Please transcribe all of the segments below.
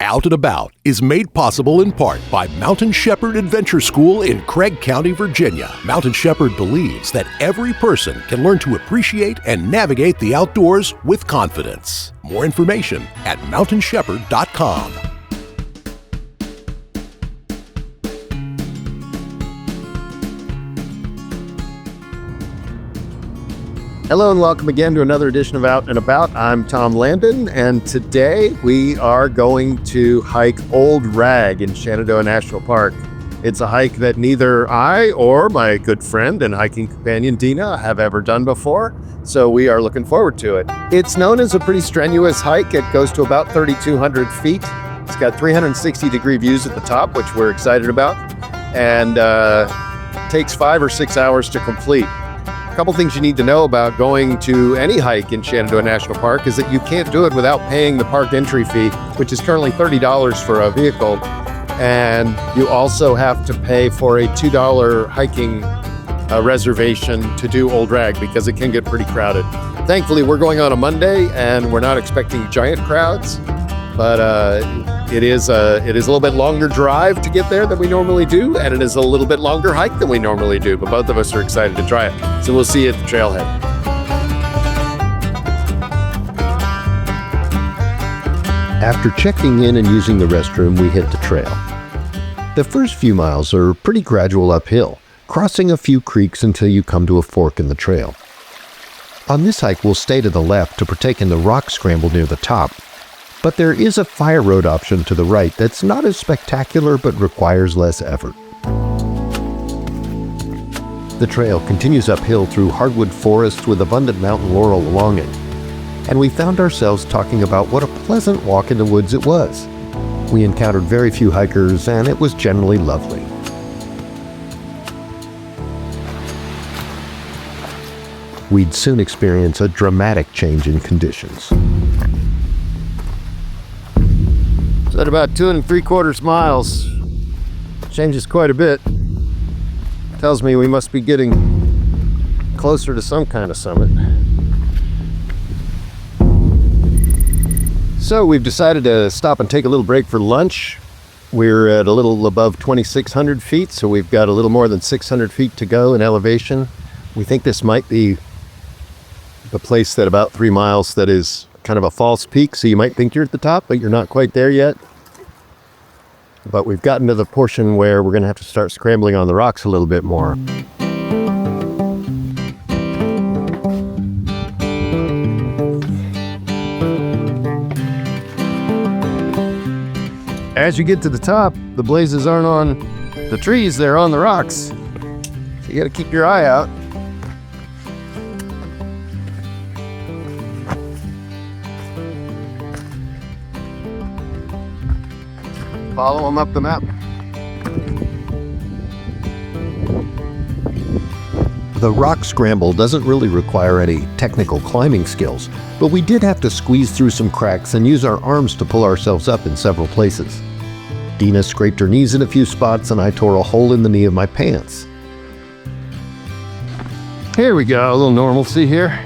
Out and About is made possible in part by Mountain Shepherd Adventure School in Craig County, Virginia. Mountain Shepherd believes that every person can learn to appreciate and navigate the outdoors with confidence. More information at mountainshepherd.com. Hello and welcome again to another edition of Out and About. I'm Tom Landon, and today we are going to hike Old Rag in Shenandoah National Park. It's a hike that neither I or my good friend and hiking companion Dina have ever done before, so we are looking forward to it. It's known as a pretty strenuous hike. It goes to about 3,200 feet. It's got 360-degree views at the top, which we're excited about, and takes 5 or 6 hours to complete. A couple things you need to know about going to any hike in Shenandoah National Park is that you can't do it without paying the park entry fee, which is currently $30 for a vehicle. And you also have to pay for a $2 hiking reservation to do Old Rag because it can get pretty crowded. Thankfully, we're going on a Monday and we're not expecting giant crowds, but it is a little bit longer drive to get there than we normally do, and it is a little bit longer hike than we normally do, but both of us are excited to try it. So we'll see you at the trailhead. After checking in and using the restroom, we hit the trail. The first few miles are pretty gradual uphill, crossing a few creeks until you come to a fork in the trail. On this hike, we'll stay to the left to partake in the rock scramble near the top. But there is a fire road option to the right that's not as spectacular but requires less effort. The trail continues uphill through hardwood forests with abundant mountain laurel along it, and we found ourselves talking about what a pleasant walk in the woods it was. We encountered very few hikers, and it was generally lovely. We'd soon experience a dramatic change in conditions. So at about 2 3/4 miles, changes quite a bit. Tells me we must be getting closer to some kind of summit. So we've decided to stop and take a little break for lunch. We're at a little above 2,600 feet, so we've got a little more than 600 feet to go in elevation. We think this might be the place at about 3 miles that is kind of a false peak, so you might think you're at the top, but you're not quite there yet. But we've gotten to the portion where we're going to have to start scrambling on the rocks a little bit more. As you get to the top, the blazes aren't on the trees, they're on the rocks. So you got to keep your eye out. Follow them up the map. The rock scramble doesn't really require any technical climbing skills, but we did have to squeeze through some cracks and use our arms to pull ourselves up in several places. Dina scraped her knees in a few spots, and I tore a hole in the knee of my pants. Here we go, a little normalcy here.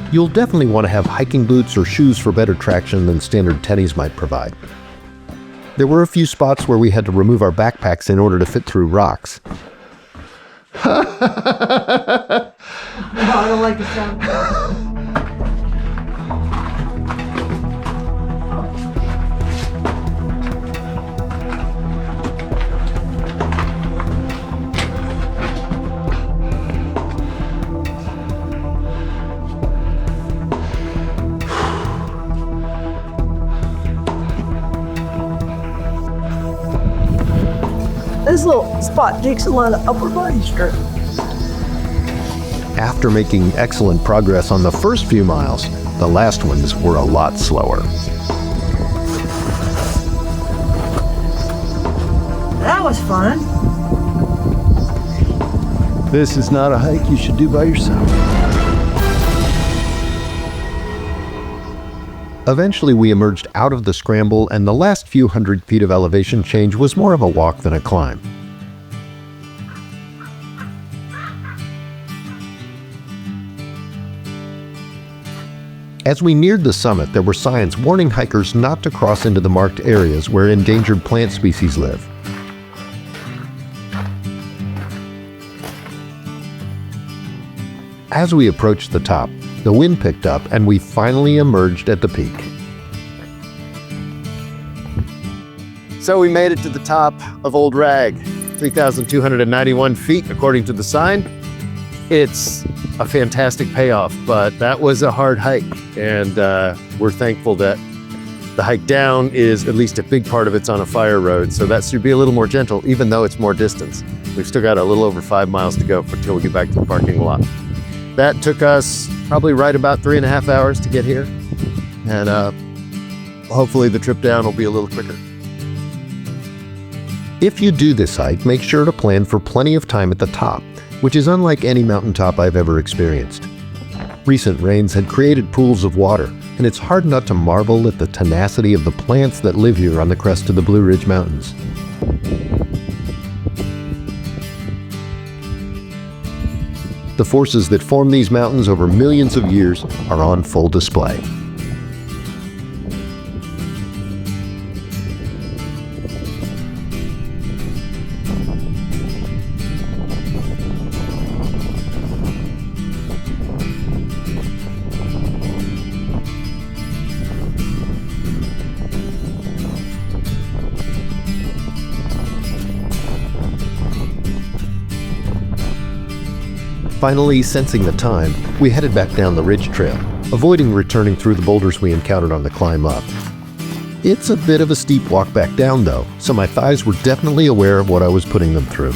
You'll definitely want to have hiking boots or shoes for better traction than standard tennies might provide. There were a few spots where we had to remove our backpacks in order to fit through rocks. No, I don't like the sound. This little spot takes a lot of upper body strength. After making excellent progress on the first few miles, the last ones were a lot slower. That was fun. This is not a hike you should do by yourself. Eventually, we emerged out of the scramble, and the last few hundred feet of elevation change was more of a walk than a climb. As we neared the summit, there were signs warning hikers not to cross into the marked areas where endangered plant species live. As we approached the top, the wind picked up and we finally emerged at the peak. So we made it to the top of Old Rag, 3,291 feet according to the sign. It's a fantastic payoff, but that was a hard hike, and we're thankful that the hike down is, at least a big part of it's on a fire road, so that should be a little more gentle, even though it's more distance. We've still got a little over 5 miles to go until we get back to the parking lot. That took us probably right about 3.5 hours to get here, and hopefully the trip down will be a little quicker. If you do this hike, make sure to plan for plenty of time at the top, which is unlike any mountaintop I've ever experienced. Recent rains had created pools of water, and it's hard not to marvel at the tenacity of the plants that live here on the crest of the Blue Ridge Mountains. The forces that form these mountains over millions of years are on full display. Finally, sensing the time, we headed back down the ridge trail, avoiding returning through the boulders we encountered on the climb up. It's a bit of a steep walk back down though, so my thighs were definitely aware of what I was putting them through.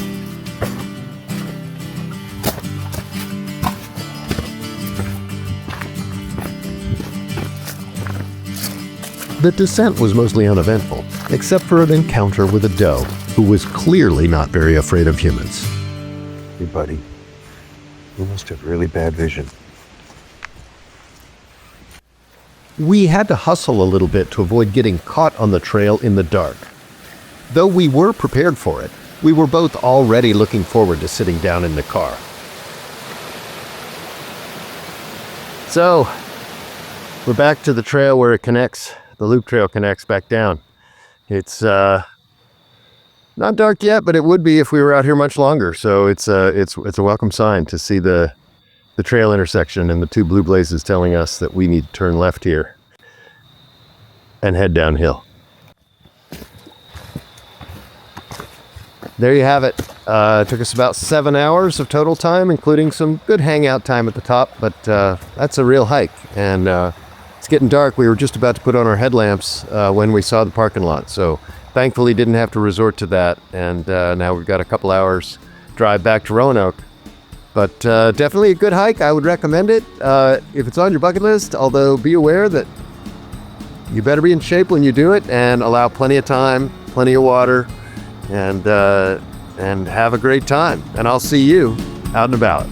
The descent was mostly uneventful, except for an encounter with a doe, who was clearly not very afraid of humans. Hey buddy, you must have really bad vision. We had to hustle a little bit to avoid getting caught on the trail in the dark. Though we were prepared for it, we were both already looking forward to sitting down in the car. So, we're back to the trail where it connects. The loop trail connects back down. It's not dark yet, but it would be if we were out here much longer. So it's a welcome sign to see the trail intersection and the two blue blazes telling us that we need to turn left here and head downhill. There you have it. It took us about 7 hours of total time, including some good hangout time at the top, but that's a real hike. And it's getting dark. We were just about to put on our headlamps when we saw the parking lot. So thankfully didn't have to resort to that. And now we've got a couple hours drive back to Roanoke. But definitely a good hike. I would recommend it if it's on your bucket list, although be aware that you better be in shape when you do it and allow plenty of time, plenty of water, and have a great time. And I'll see you out and about.